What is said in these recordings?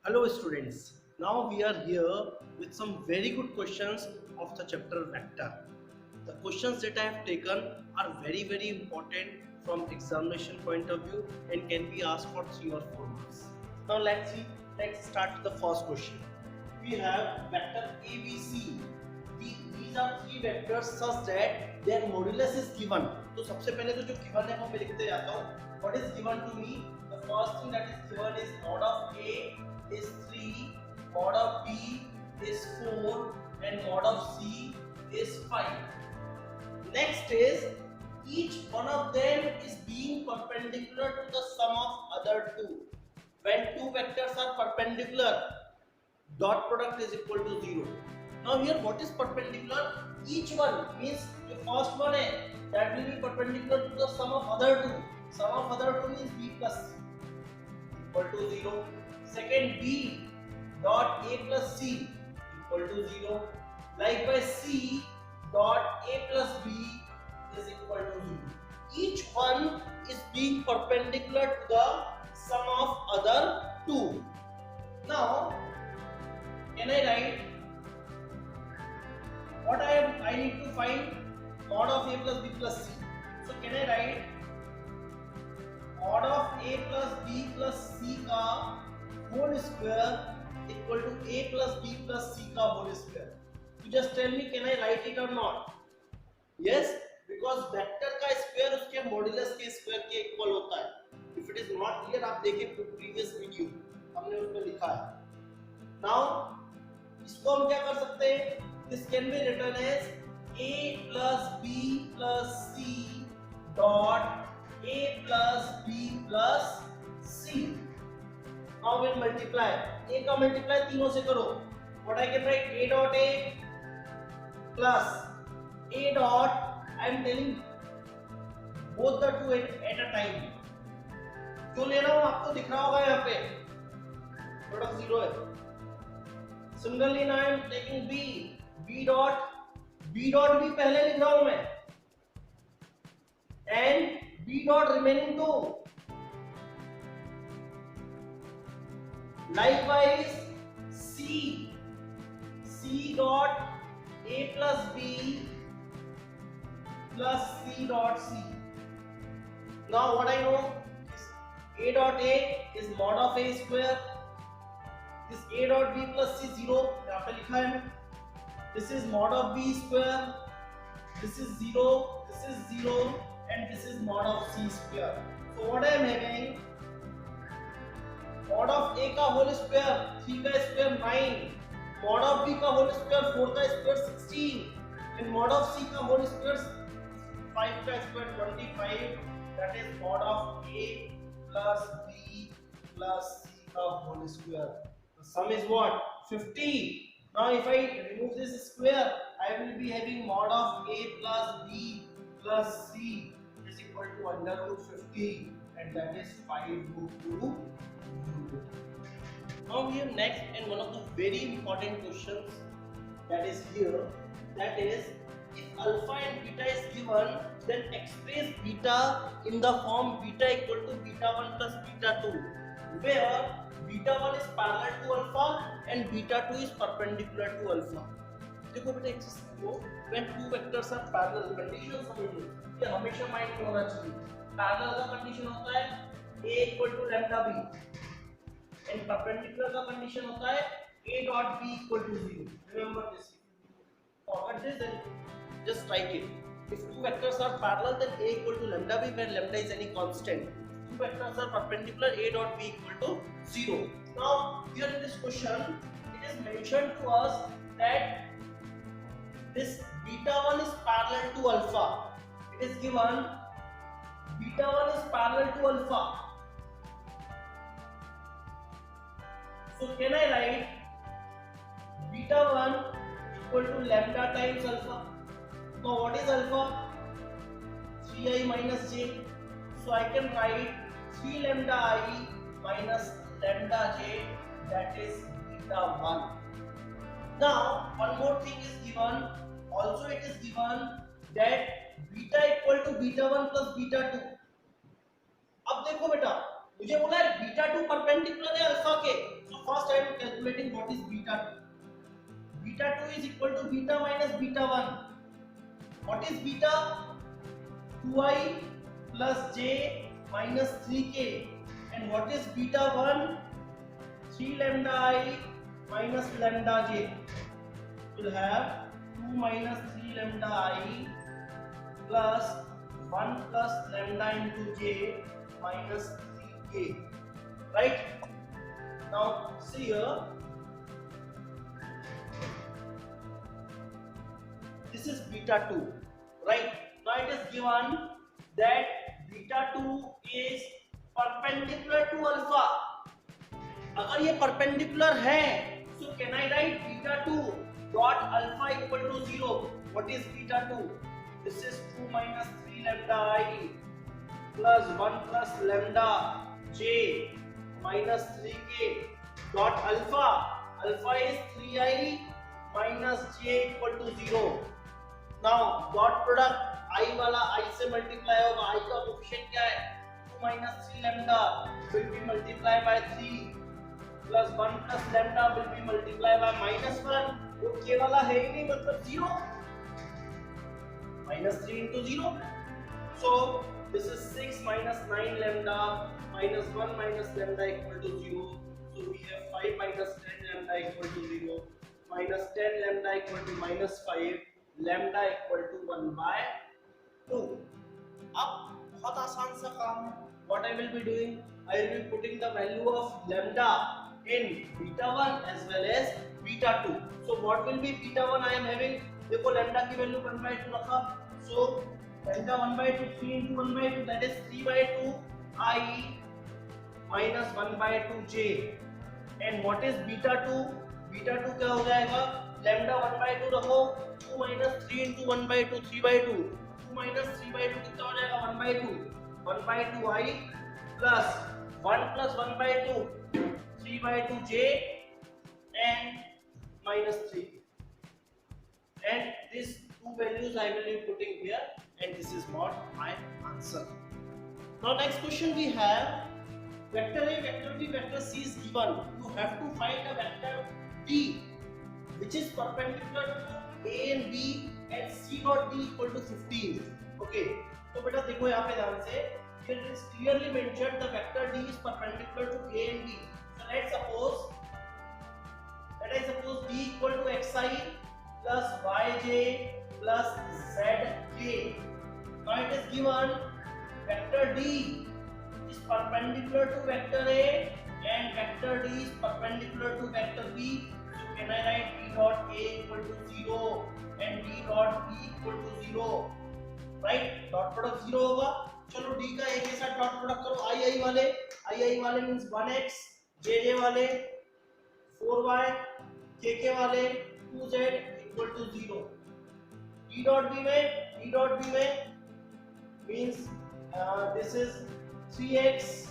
Hello students, now we are here with some very good questions of the chapter vector. The questions that I have taken are very important from examination point of view and can be asked for 3 or 4 marks. Now let's start with the first question. We have vector ABC. These are three vectors such that their modulus is given. तो सबसे पहले तो जो given है वो मैं लिखते जाता हूँ. What is given to me? The first thing that is given is mod of A is 3, mod of B is 4 and mod of C is 5. Next is each one of them is being perpendicular to the sum of other two. When two vectors are perpendicular, dot product is equal to 0. Now here what is perpendicular? Each one means the first one that will be perpendicular to the sum of other two. Sum of other two means B plus C equal to 0. Second B dot A plus C equal to 0. Likewise C dot A plus B is equal to 0. Each one is being perpendicular to the sum of other two. Now can I write what I need to find mod of A plus B plus C. So can I write mod of A plus B plus C का whole square equal to A plus B plus C का whole square. You just tell me, can I write it or not? Yes, because vector का square उसके modulus के square के equal होता है. If it is not clear, आप देखिए previous video हमने उसमें लिखा है. Now इसको हम क्या कर सकते हैं? This can be written as A plus B plus C dot A plus B plus C. Now we'll multiply. A का multiply तीनों से करो. What I can write? A dot A plus A dot. I am telling both the two at a time. जो ले रहा हूँ आपको दिख रहा होगा यहाँ पे. Product 0 है. Similarly now I am taking B. B dot भी पहले लिख रहा हूं मैं and B dot remaining 2. Likewise C dot A plus B plus C dot C. Now what I know is A dot A is mod of A square. This A dot B plus C 0 यहाँ पे लिखा है. This is mod of B square, this is 0, this is 0 and this is mod of C square. So what I am having, mod of A का whole square 3 का square 9, mod of B का whole square 4 का square 16 and mod of C का whole square 5 का square 25. That is mod of A plus B plus C का whole square. The sum is what? 50. Now if I remove this square, I will be having mod of A plus B plus C is equal to under root 50 and that is 5 root 2. Now we have next and one of the very important questions that is here, that is if alpha and beta is given, then express beta in the form beta equal to beta 1 plus beta 2, where beta 1 is parallel to alpha and beta 2 is perpendicular to alpha. देखो बेटा एक चीज समझो, when two vectors are parallel, condition समझ लो, ये हमेशा mind में होना चाहिए. Parallel का condition होता है a equal to lambda b and perpendicular का condition होता है a dot b equal to 0. Remember this. Forget this and just write it. If two vectors are parallel, then a equal to lambda b where lambda is any constant. Two vectors are perpendicular, a dot b equal to 0. Now here in this question it is mentioned to us that this beta 1 is parallel to alpha. It is given beta 1 is parallel to alpha. So can I write beta 1 equal to lambda times alpha? Now what is alpha? 3i minus j. So I can write 3 lambda I minus lambda j, that is beta 1. Now one more thing is given, also it is given that beta equal to beta 1 plus beta 2. अब देखो बेटा मुझे बोला है beta two perpendicular है alpha के, तो first I calculating what is beta 2. Beta 2 is equal to beta minus beta 1. What is beta? 2i plus j minus 3k. And what is beta 1? 3 lambda I minus lambda j. We'll have 2 minus 3 lambda I plus 1 plus lambda into j minus 3k. Right? Now see here. This is beta 2. Right? Now it is given that beta 2 is perpendicular to alpha. अगर ये perpendicular है, so can I write beta 2 dot alpha equal to 0? What is beta 2? This is 2 minus 3 lambda I plus 1 plus lambda j minus 3k dot alpha. Alpha is 3i minus j equal to 0. Now dot product I वाला I से multiply होगा. I का coefficient क्या है? 2 minus 3 lambda will be multiplied by 3 plus 1 plus lambda will be multiplied by minus 1. वो k वाला है ही नहीं, मतलब 0. Minus 3 into 0. So this is 6 minus 9 lambda minus 1 minus lambda equal to 0. So we have 5 minus 10 lambda equal to 0. Minus 10 lambda equal to minus 5. Lambda equal to 1 by 2. अब बहुत आसान सा काम है. What I will be doing? I will be putting the value of lambda in beta 1 as well as beta 2. So what will be beta 1 I am having? देखो lambda की value 1 by 2 रखा. So lambda 1 by 2, 3 into 1 by 2, that is 3 by 2 I minus 1 by 2 j. And what is beta 2? Beta 2 क्या हो जाएगा? Lambda 1 by 2 रखो. 2 minus 3 into 1 by 2, 3 by 2. 2 minus 3 by 2 कितना हो जाएगा? 1 by 2. 1 by 2 I plus 1 plus 1 by 2, 3 by 2 j and minus 3. And these two values I will be putting here, and this is what my answer. Now next question we have vector A, vector B, vector C is given. You have to find a vector D which is perpendicular to A and B and C dot D equal to 15. Okay. तो बेटा देखो यहाँ पे ध्यान से, here it is clearly mentioned the vector D is perpendicular to A and B. So let's suppose D equal to xi plus yj plus zk. Now it is given vector D is perpendicular to vector A and vector D is perpendicular to vector B. So can I write D dot A equal to 0 and D dot B equal to 0? Right? Dot product 0 होगा. चलो D का A के साथ dot product करो. I वाले means 1x, JJ वाले 4y, KK वाले 2z equal to 0. D dot B में means this is 3x,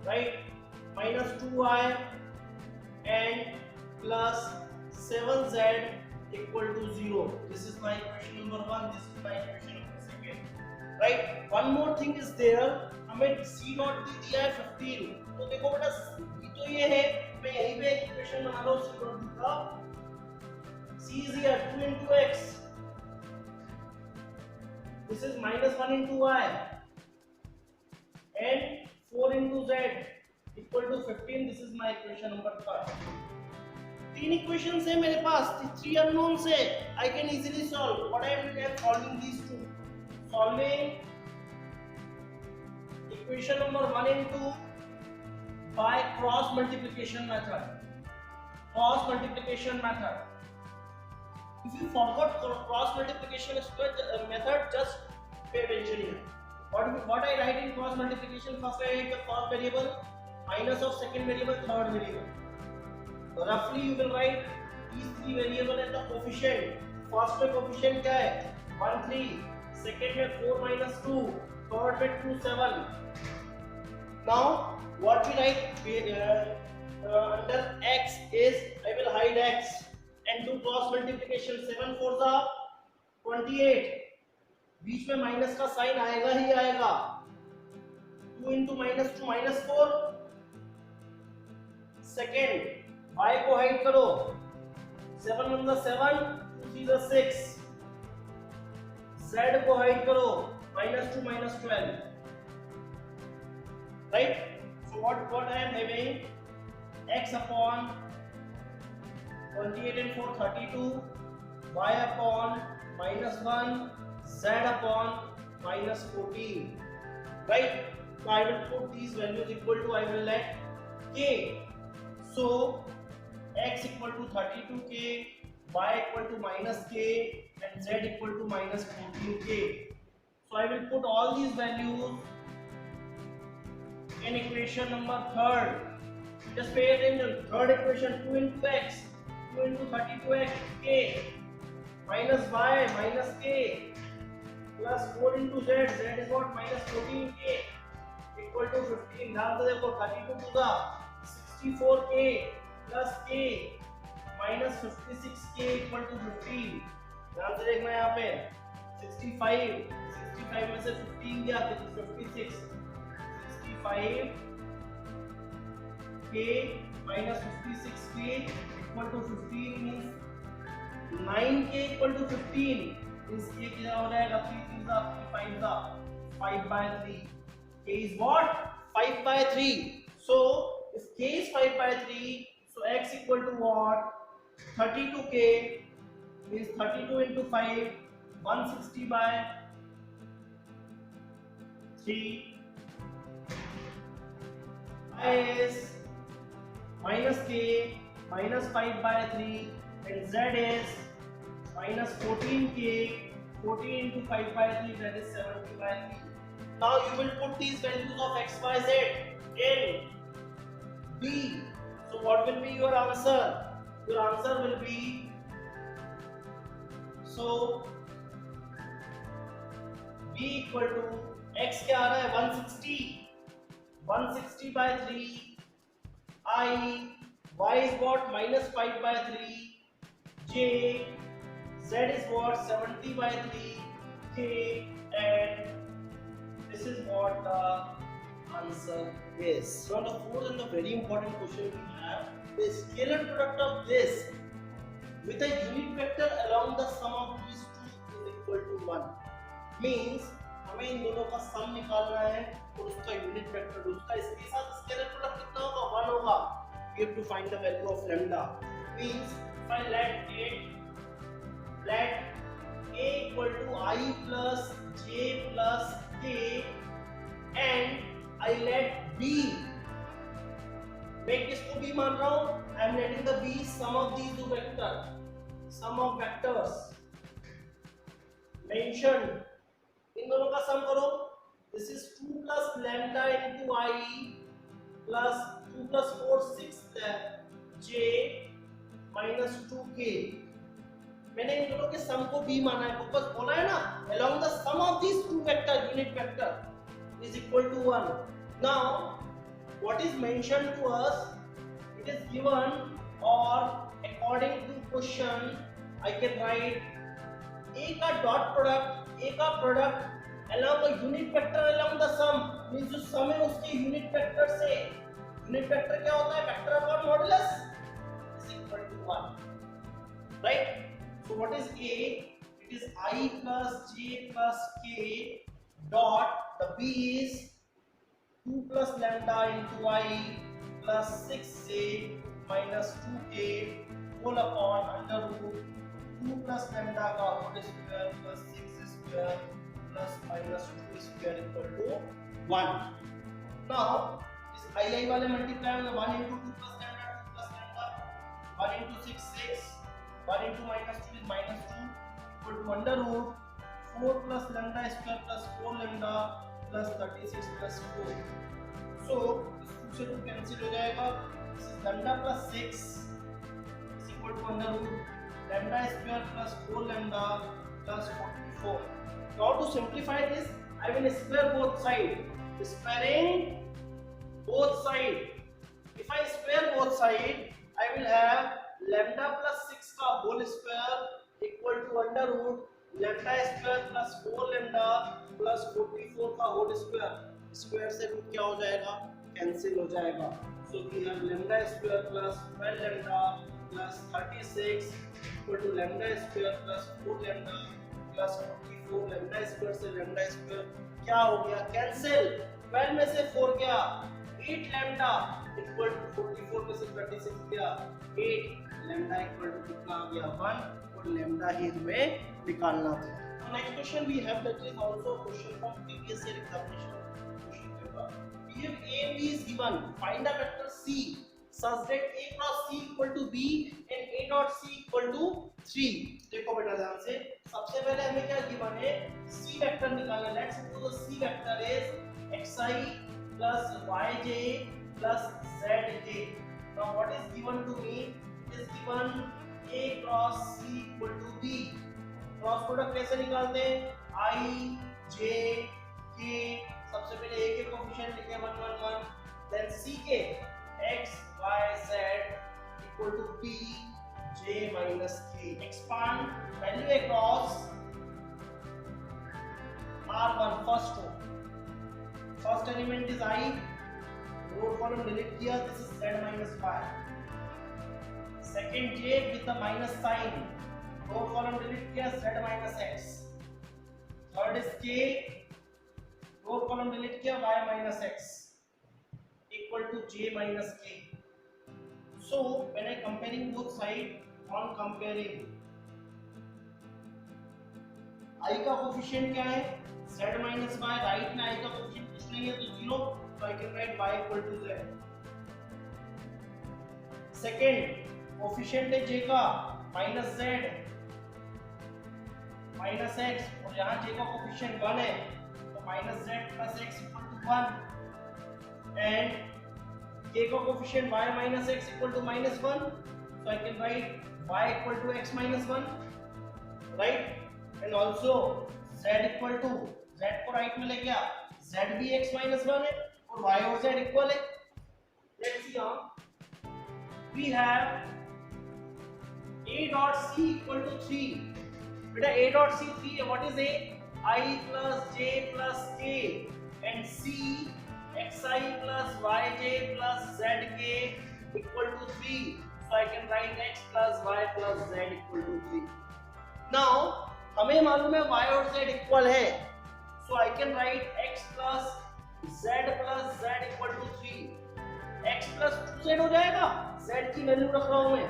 right, minus 2y and plus 7z equal to 0. This is my equation number 1. This is my equation number 2. Right? One more thing is there. हमें C dot D दिया है 15. तो देखो बेटा ये तो ये है. मैं यहीं पे एक इक्वेशन बना रहा हूँ C dot D का. C is here 2 into x. This is minus 1 into y and 4 into z equal to 15. This is my equation number 3. तीन इक्वेशंस है मेरे पास, 3 unknowns है. I can easily solve. What I will do solving these two. Solving equation number 1 and 2 by cross multiplication method. If you forgot cross multiplication method, just pay attention here. What I write in cross multiplication? First I write the first variable, minus of second variable, third variable. Roughly you will write these three variable and the coefficient. First में coefficient क्या है? 1 3. Second में 4 minus 2. Third में 2 7. Now what we write under x is I will hide x and do cross multiplication. 7 4 are 28. बीच में minus का sign आएगा ही आएगा. 2 into minus 2 minus 4. Second y को हाइड करो, 7 1 the 7, 2 3 the 6, z को हाइड करो, -2 -12, right? So what I am having, x upon 28 and 4 32, y upon -1, z upon -14, right? So I will put these values equal to, I will let k, so x equal to 32k, y equal to -k, and z equal to -14k. So I will put all these values in equation number third. Just pay attention. Third equation, 2 into x, 2 into 32x, k, minus y, minus k, plus 4 into z, z is what, -14k, equal to 15. ध्यान से देखो, 32 to the 64k plus k minus 56k equal to 15. ध्यान से देखना यहाँ पे, 65 में से 15 गया तो 56, 65k minus 56k equal to 15 means 9k equal to 15 means k कितना हो जाएगा, 3 3 का 5 का 5 by 3. K is what? 5 by 3. So if k is 5 by 3, so x equal to what? 32k means 32 into 5, 160 by 3. Y is minus k minus 5 by 3, and z is minus 14k, 14 into 5 by 3, that is 70 by 3. Now you will put these values of x, y, z in B. So what will be your answer? Your answer will be, so B equal to x क्या आ रहा है, 160, 160 by 3, I, y is what, minus 5 by 3, j, z is what, 70 by 3, k, and this is what the answer is. So the fourth and the very important question we have, the scalar product of this with a unit vector along the sum of these two is equal to 1. Means हमें इन दोनों का सम निकालना है और उसका unit vector, उसका इसके साथ स्केलर प्रोडक्ट कितना होगा, 1 होगा. We have to find the value of lambda. Means if I let a equal to I plus j plus k, and I let b, मैं किसको b मान रहा हूँ, I am letting the b sum of these two vectors, sum of vectors mentioned. इन दोनों का सम करो. This is 2 plus lambda into I plus 2 plus 4 6 j minus 2k. मैंने इन दोनों के सम को b माना है, बस बोला है ना, along the sum of these two vector, unit vector is equal to 1. Now what is mentioned to us, it is given, or according to question I can write a का dot product, a का product along the unit vector along the sum, means जो sum है उसके unit vector से, unit vector क्या होता है, vector upon modulus is equal to 1, right? So what is a, it is I plus j plus k dot, the b is 2 plus lambda into I plus 6j minus 2k whole upon under root 2 plus lambda का whole square plus 6 square plus minus 2 square equal to 1. Now this I वाले multiply होंगे, 1 into 2 plus lambda, 2 plus lambda, 1 into 6 6, 1 into minus 2 is minus 2 equal to under root 4 plus lambda square plus 4 lambda plus 36 plus 4. So इस 2 से 2 cancel हो जाएगा. This is lambda plus 6 is equal to under root lambda square plus 4 lambda plus 44. Now to simplify this, I will square both sides. Squaring both sides. If I square both sides, I will have lambda plus 6 का whole square equal to under root lambda square plus 4 lambda plus 44 का whole square. Square से root क्या हो जाएगा, cancel हो जाएगा. So we have lambda square plus 12 lambda plus 36 equal to lambda square plus 4 lambda plus 44 lambda square से lambda square क्या हो गया कैंसिल 12 में से 4 गया 8 lambda equal to 44 में से 36 गया 8 lambda equal to कितना आ गया 1 और lambda ही हमें निकालना था. Next question we have that is also a question from previous year examination question paper. If A and B is given, find a vector C such that A cross C equal to B and A dot C equal to 3. देखो बेटा ध्यान से सबसे पहले हमें क्या given है C vector निकालना है. Let's suppose the C vector is xi plus yj plus zj. Now what is given to me? It is given A cross C equal to B. Cross product कैसे निकालते हैं i j k सबसे पहले a के coefficient लिखे 1 1 1 then c के x y z equal to p j minus k expand value across r1 first element is i row column delete किया this is z minus 5 second j with the minus sign row column delete किया z minus x third is k row column delete किया y minus x equal to j minus k. So when I comparing both side on comparing I का coefficient क्या है z minus y right में I का coefficient कुछ नहीं है तो 0 so I can write y equal to z. Second coefficient है j का minus z माइनस एक्स और यहाँ j का कोएफिशिएंट 1 है तो minus z plus x equal to 1 and k का coefficient y minus x equal to minus 1 so I can write y equal to x minus 1 right and also z equal to z को right में ले गया z भी x minus 1 है और y और z equal है. Let's see how we have a dot c equal to 3. बेटा a dot c 3 है. What is a I plus j plus k and c xi plus yj plus zk equal to 3. So I can write x plus y plus z equal to 3. Now हमें मालूम है y और z equal है so I can write x plus z equal to 3. x plus 2z हो जाएगा z की value रख रहा हूं मैं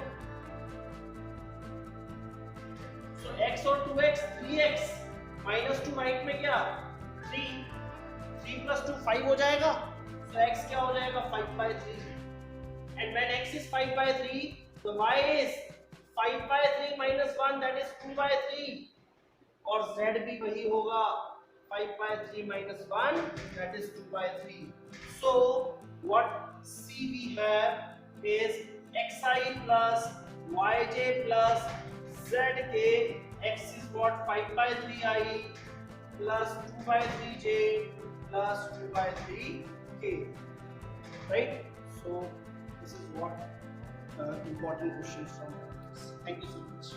so x और 2x 3x minus 2 राइट में क्या 3 plus 2 5 हो जाएगा so x क्या हो जाएगा 5 by 3 and when x is 5 by 3 तो y is 5 by 3 minus 1 that is 2 by 3 और z भी वही होगा 5 by 3 minus 1 that is 2 by 3. So what c we have is xi plus yj plus zk. X is what 5 by 3i plus 2 by 3j plus 2 by 3k, right? So this is what important questions from this. Thank you so much.